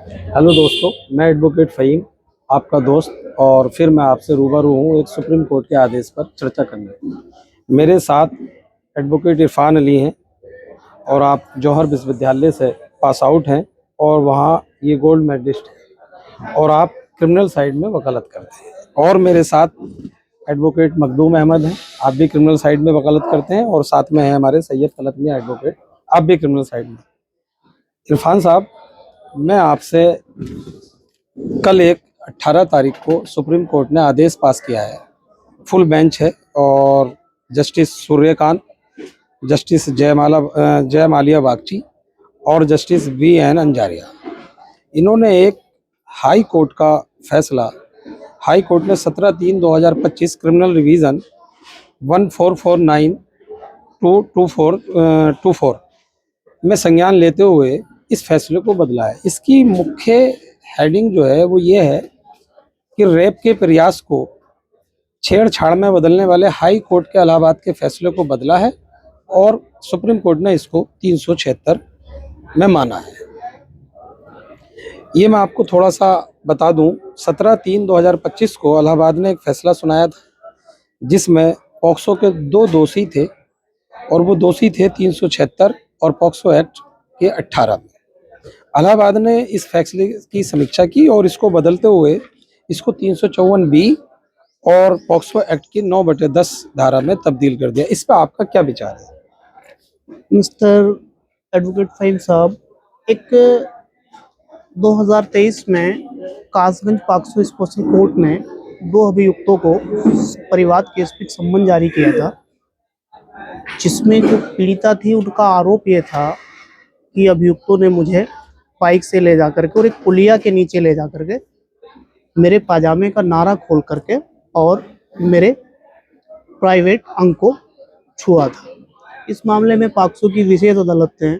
Hello दोस्तों, मैं advocate Faheem, आपका दोस्त। और फिर मैं आपसे रूबरू हूँ एक सुप्रीम कोर्ट के आदेश पर चर्चा करने। मेरे साथ एडवोकेट इरफान अली हैं और आप जौहर विश्वविद्यालय से पास आउट हैं और वहाँ ये गोल्ड मेडलिस्ट हैं और आप क्रिमिनल साइड में वकालत करते हैं। और मेरे साथ एडवोकेट मखदूम अहमद हैं, आप भी क्रिमिनल साइड में वकालत करते हैं। और साथ में हैं हमारे सैयद तलत मियां एडवोकेट, आप भी क्रिमिनल साइड में। इरफान साहब, मैं आपसे कल 18 तारीख को सुप्रीम कोर्ट ने आदेश पास किया है। फुल बेंच है और जस्टिस सूर्यकांत, जस्टिस जयमाल्या बागची और जस्टिस VN अंजारिया, इन्होंने एक हाई कोर्ट का फैसला, हाई कोर्ट ने 17/3/2025 क्रिमिनल रिवीजन 1449 टू 24 में संज्ञान लेते हुए इस फैसले को बदला है। इसकी मुख्य हेडिंग जो है वो ये है कि रेप के प्रयास को छेड़छाड़ में बदलने वाले हाई कोर्ट के इलाहाबाद के फैसले को बदला है और सुप्रीम कोर्ट ने इसको 376 में माना है। ये मैं आपको थोड़ा सा बता दूं, 17/3/2025 को इलाहाबाद ने एक फैसला सुनाया था जिसमें पॉक्सो के 2 दोषी थे और वो दोषी थे 376 और पॉक्सो एक्ट के 18 में। इलाहाबाद ने इस फैसले की समीक्षा की और इसको बदलते हुए इसको 354B और पॉक्सो एक्ट की 9/10 धारा में तब्दील कर दिया। इस पर आपका क्या विचार है? मिस्टर एडवोकेट फ़हीम साहब, एक 2023 में कासगंज पॉक्सो स्पेशल कोर्ट ने 2 अभियुक्तों को परिवाद केस पे सम्मन जारी किया था, जिसमें जो पीड़िता थी उनका आरोप ये था कि अभियुक्तों ने मुझे बाइक से ले जा करके और एक पुलिया के नीचे ले जा करके मेरे पाजामे का नारा खोल करके और मेरे प्राइवेट अंग को छुआ था। इस मामले में पॉक्सो की विशेष अदालत ने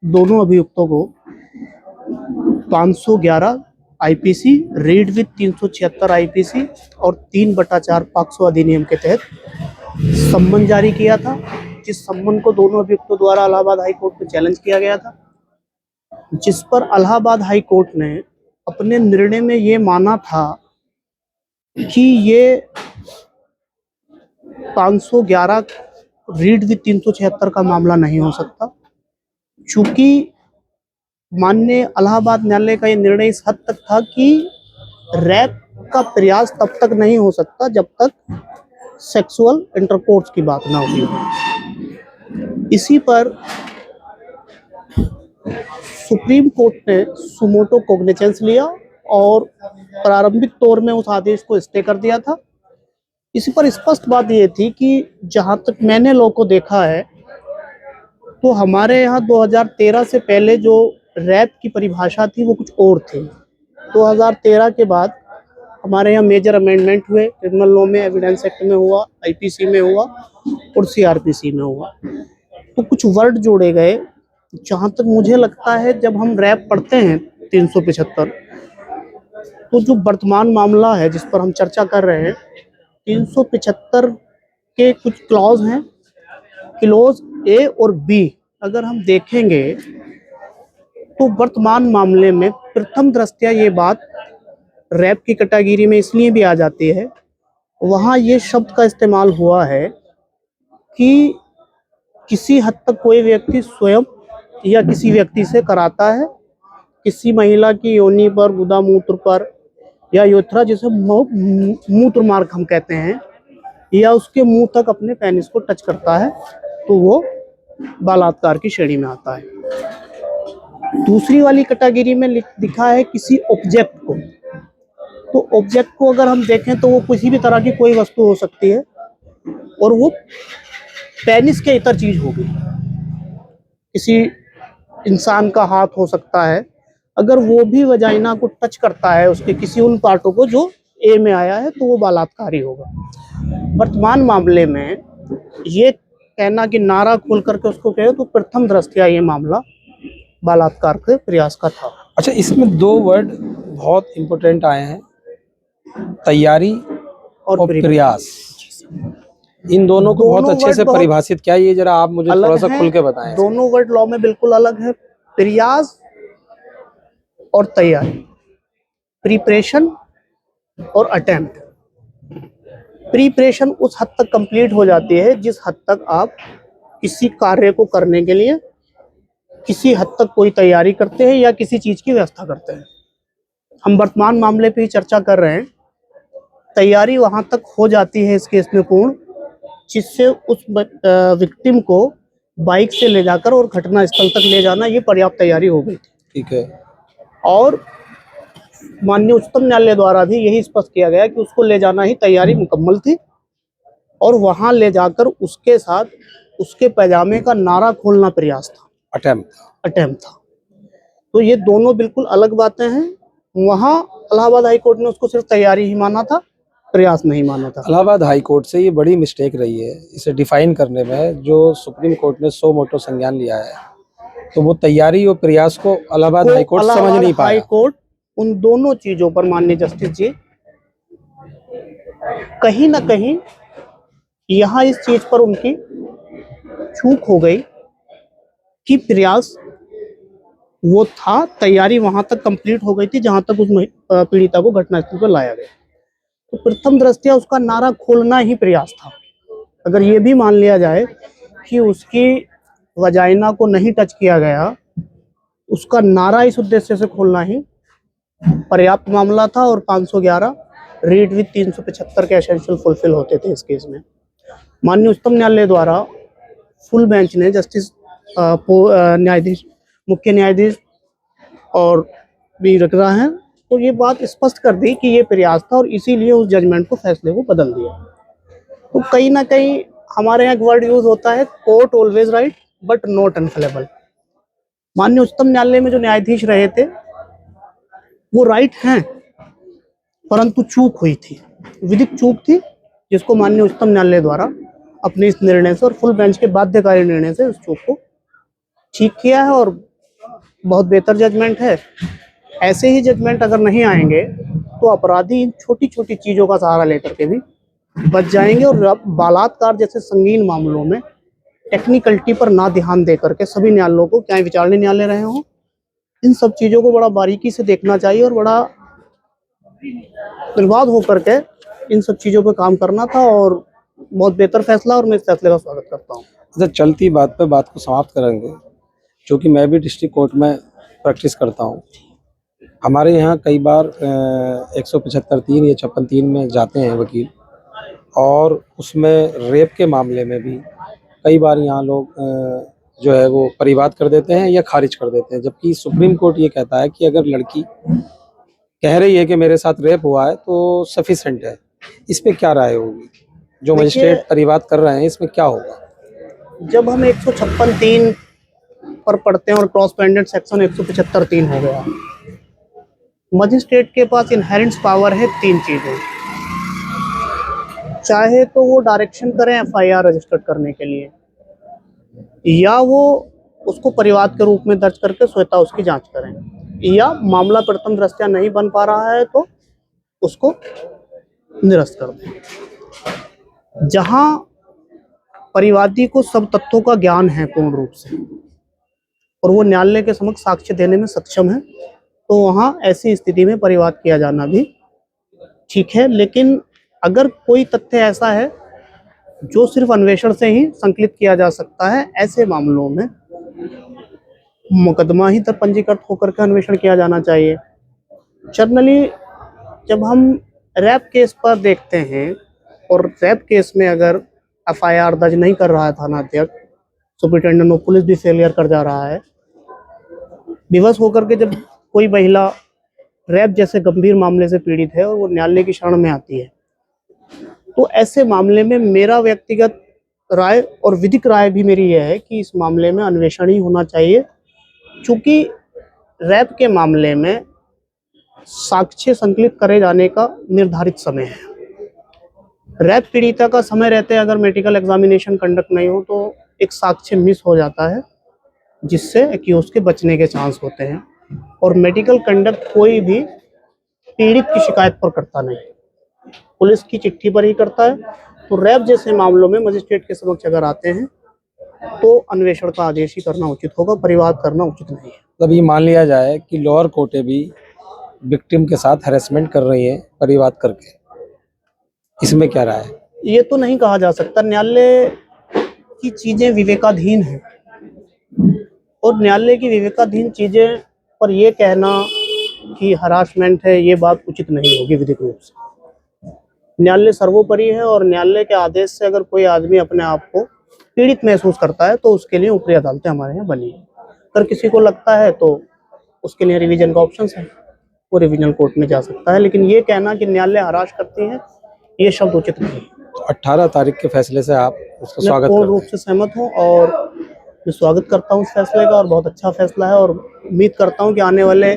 दोनों अभियुक्तों को 511 IPC रीड विद 376 IPC और 3/4 पॉक्सो अधिनियम के तहत सम्मन जारी किया था, जिस सम्मन को दोनों अभियुक्तों द्वारा इलाहाबाद हाई कोर्ट में चैलेंज किया गया था, जिस पर इलाहाबाद हाई कोर्ट ने अपने निर्णय में ये माना था कि ये 511 रीड विद 376 का मामला नहीं हो सकता, चूंकि माननीय इलाहाबाद न्यायालय का ये निर्णय इस हद तक था कि रैप का प्रयास तब तक नहीं हो सकता जब तक सेक्सुअल इंटरकोर्स की बात ना हुई हो। इसी पर सुप्रीम कोर्ट ने सुमोटो कॉग्निजेंस लिया और प्रारंभिक तौर में उस आदेश को स्टे कर दिया था। इसी पर स्पष्ट बात ये थी कि जहां तक मैंने लॉ को देखा है तो हमारे यहाँ 2013 से पहले जो रैप की परिभाषा थी वो कुछ और थी। 2013 के बाद हमारे यहाँ मेजर अमेंडमेंट हुए, क्रिमिनल लॉ में, एविडेंस एक्ट में हुआ, IPC में हुआ और CRPC में हुआ, तो कुछ वर्ड जोड़े गए। जहाँ तक मुझे लगता है जब हम रैप पढ़ते हैं 375, तो जो वर्तमान मामला है जिस पर हम चर्चा कर रहे हैं 375 के कुछ क्लॉज हैं, क्लॉज A और B अगर हम देखेंगे तो वर्तमान मामले में प्रथम दृष्टया ये बात रैप की कैटेगरी में इसलिए भी आ जाती है, वहाँ ये शब्द का इस्तेमाल हुआ है कि किसी हद तक कोई व्यक्ति स्वयं या किसी व्यक्ति से कराता है, किसी महिला की योनि पर, गुदा मूत्र पर या यूथरा, जिसे मूत्र मार्ग हम कहते हैं, या उसके मुंह तक अपने पेनिस को टच करता है, तो वो बलात्कार की श्रेणी में आता है। दूसरी वाली कैटेगरी में लिखा है किसी ऑब्जेक्ट को, तो ऑब्जेक्ट को अगर हम देखें तो वो किसी भी तरह की कोई वस्तु हो सकती है और वो पेनिस के इतर चीज होगी। किसी इंसान का हाथ हो सकता है, अगर वो भी वजाइना को टच करता है, उसके किसी उन पार्टों को जो A में आया है, तो वो बलात्कारी होगा। वर्तमान मामले में ये कहना कि नारा खोल करके उसको कहे तो प्रथम दृष्टया ये मामला बलात्कार के प्रयास का था। अच्छा, इसमें 2 वर्ड बहुत इम्पोर्टेंट आए हैं, तैयारी और प्रयास। इन दोनों को बहुत अच्छे से परिभाषित किया, ये जरा आप मुझे थोड़ा सा खुल के बताएं। दोनों वर्ड लॉ में बिल्कुल अलग है। प्रयास और तैयारी, प्रिपरेशन और अटेम्प्ट। प्रिपरेशन उस हद तक कंप्लीट हो जाती है जिस हद तक आप किसी कार्य को करने के लिए किसी हद तक कोई तैयारी करते हैं या किसी चीज की व्यवस्था करते हैं। हम वर्तमान मामले पे ही चर्चा कर रहे हैं। तैयारी वहां तक हो जाती है इस केस में पूर्ण, जिससे उस विक्टिम को बाइक से ले जाकर और घटना स्थल तक ले जाना, ये पर्याप्त तैयारी हो गई थी। ठीक है। और माननीय उच्चतम न्यायालय द्वारा भी यही स्पष्ट किया गया कि उसको ले जाना ही तैयारी मुकम्मल थी, और वहां ले जाकर उसके साथ उसके पैजामे का नारा खोलना प्रयास था, अटेम्प्ट था। तो ये दोनों बिल्कुल अलग बातें हैं। वहां इलाहाबाद हाई कोर्ट ने उसको सिर्फ तैयारी ही माना था, प्रयास नहीं माना था। इलाहाबाद हाई कोर्ट से ये बड़ी मिस्टेक रही है इसे डिफाइन करने में, जो सुप्रीम कोर्ट ने सो मोटो संज्ञान लिया है, तो वो तैयारी और प्रयास को इलाहाबाद हाई कोर्ट समझ नहीं पाया। हाई कोर्ट उन दोनों चीजों पर माननीय जस्टिस जी कहीं ना कहीं यहाँ इस चीज पर उनकी चूक हो गई कि प्रयास वो था, तैयारी वहां तक कंप्लीट हो गई थी जहां तक उस पीड़िता को घटनास्थल पर लाया गया। तो प्रथम दृष्टया उसका नारा खोलना ही प्रयास था। अगर ये भी मान लिया जाए कि उसकी वजाइना को नहीं टच किया गया, उसका नारा इस उद्देश्य से खोलना ही पर्याप्त मामला था, और 511 रीड विद 375 के एसेंशियल फुलफिल होते थे इस केस में। माननीय उच्चतम न्यायालय द्वारा फुल बेंच ने जस्टिस न्यायाधीश, मुख्य न्यायाधीश और भी रख रहा है, तो ये बात स्पष्ट कर दी कि ये प्रयास था, और इसीलिए उस जजमेंट को, फैसले को बदल दिया। तो कहीं ना कहीं हमारे यहाँ एक वर्ड यूज होता है, court always right but not infallible. माननीय उच्चतम न्यायालय में जो न्यायाधीश रहे थे वो राइट हैं, परंतु चूक हुई थी, विधिक चूक थी, जिसको माननीय उच्चतम न्यायालय द्वारा अपने इस निर्णय से और फुल बेंच के बाध्यकारी निर्णय से उस चूक को ठीक किया है, और बहुत बेहतर जजमेंट है। ऐसे ही जजमेंट अगर नहीं आएंगे तो अपराधी इन छोटी छोटी चीजों का सहारा लेकर के भी बच जाएंगे, और बलात्कार जैसे संगीन मामलों में टेक्निकलिटी पर ना ध्यान दे करके सभी न्यायालयों को, चाहे विचारणीय न्यायालय रहे हों, इन सब चीजों को बड़ा बारीकी से देखना चाहिए और बड़ा निर्बाध होकर के इन सब चीजों पर काम करना था, और बहुत बेहतर फैसला, और मैं इस फैसले का स्वागत करता हूँ। अच्छा, चलती बात पे बात को समाप्त करेंगे, क्योंकि मैं भी डिस्ट्रिक्ट कोर्ट में प्रैक्टिस करता हूँ। हमारे यहाँ कई बार 175(3) या 56(3) में जाते हैं वकील, और उसमें रेप के मामले में भी कई बार यहाँ लोग जो है वो परिवाद कर देते हैं या खारिज कर देते हैं, जबकि सुप्रीम कोर्ट ये कहता है कि अगर लड़की कह रही है कि मेरे साथ रेप हुआ है तो सफिशिएंट है। इस पे क्या राय होगी? जो मजिस्ट्रेट परिवाद कर रहे हैं, इसमें क्या होगा? जब हम 156(3) पर पढ़ते हैं और क्रॉस पेंडेंट सेक्शन 175(3) हो गया, मजिस्ट्रेट के पास इनहेरेंट पावर है 3 चीजें। चाहे तो वो डायरेक्शन करें एफआईआर रजिस्टर करने के लिए, या वो उसको परिवाद के रूप में दर्ज करके स्वतः उसकी जांच करें, या मामला प्रथम दृष्टया नहीं बन पा रहा है तो उसको निरस्त कर दें। जहां परिवादी को सब तथ्यों का ज्ञान है पूर्ण रूप से, और वो न्यायालय के समक्ष साक्ष्य देने में सक्षम है, तो वहां ऐसी स्थिति में परिवाद किया जाना भी ठीक है। लेकिन अगर कोई तथ्य ऐसा है जो सिर्फ अन्वेषण से ही संकलित किया जा सकता है, ऐसे मामलों में मुकदमा ही तब पंजीकृत होकर के अन्वेषण किया जाना चाहिए। जनरली जब हम रैप केस पर देखते हैं, और रैप केस में अगर एफआईआर दर्ज नहीं कर रहा है थाना अध्यक्ष, सुपरिटेंडेंट ऑफ पुलिस भी फेलियर कर जा रहा है, विवश होकर के जब कोई महिला रैप जैसे गंभीर मामले से पीड़ित है और वो न्यायालय की शरण में आती है, तो ऐसे मामले में मेरा व्यक्तिगत राय और विधिक राय भी मेरी यह है कि इस मामले में अन्वेषण ही होना चाहिए, क्योंकि रैप के मामले में साक्ष्य संकलित करे जाने का निर्धारित समय है। रैप पीड़िता का समय रहते अगर मेडिकल एग्जामिनेशन कंडक्ट नहीं हो तो एक साक्ष्य मिस हो जाता है, जिससे एक्यूज के बचने के चांस होते हैं। और मेडिकल कंडक्ट कोई भी पीड़ित की शिकायत पर करता नहीं, पुलिस की चिट्ठी पर ही करता है। तो रैप जैसे मामलों में मजिस्ट्रेट के समक्ष अगर आते हैं तो अन्वेषण का आदेश ही करना उचित होगा, परिवाद करना उचित नहीं है। तब ये मान लिया जाए कि लोअर कोर्टे भी विक्टिम के साथ हैरेसमेंट कर रही है परिवाद करके, इसमें क्या राय है? ये तो नहीं कहा जा सकता। न्यायालय की चीजें विवेकाधीन हैं और न्यायालय की विवेकाधीन चीजें पर ये कहना कि हरासमेंट है, ये बात उचित नहीं होगी विधिक रूप से। न्यायालय सर्वोपरि है और न्यायालय के आदेश से अगर कोई आदमी अपने आप को पीड़ित महसूस करता है तो उसके लिए ऊपरी अदालतें हमारे यहाँ बनी है। अगर किसी को लगता है तो उसके लिए रिवीजन का ऑप्शन है, वो रिवीजन कोर्ट में जा सकता है। लेकिन ये कहना कि न्यायालय हरास करती है, ये शब्द उचित नहीं है। तो 18 तारीख के फैसले से आप उसका स्वागत पूर्ण करते रूप हैं? से सहमत हूँ और मैं स्वागत करता हूँ इस फैसले का और बहुत अच्छा फैसला है। और उम्मीद करता हूँ कि आने वाले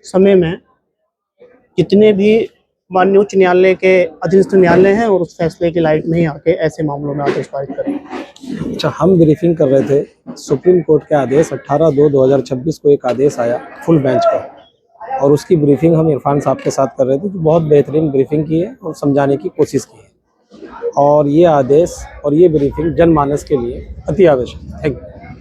समय में जितने भी माननीय उच्च न्यायालय के अधीनस्थ न्यायालय हैं और उस फैसले की लाइट में ही आके ऐसे मामलों में आदेश पारित करें। अच्छा, हम ब्रीफिंग कर रहे थे, सुप्रीम कोर्ट के आदेश 18/2/2026 को एक आदेश आया फुल बेंच का, और उसकी ब्रीफिंग हम इरफान साहब के साथ कर रहे थे, जो बहुत बेहतरीन ब्रीफिंग की है और समझाने की कोशिश की है। और ये आदेश और ये ब्रीफिंग जनमानस के लिए अति आवश्यक है। Thank you.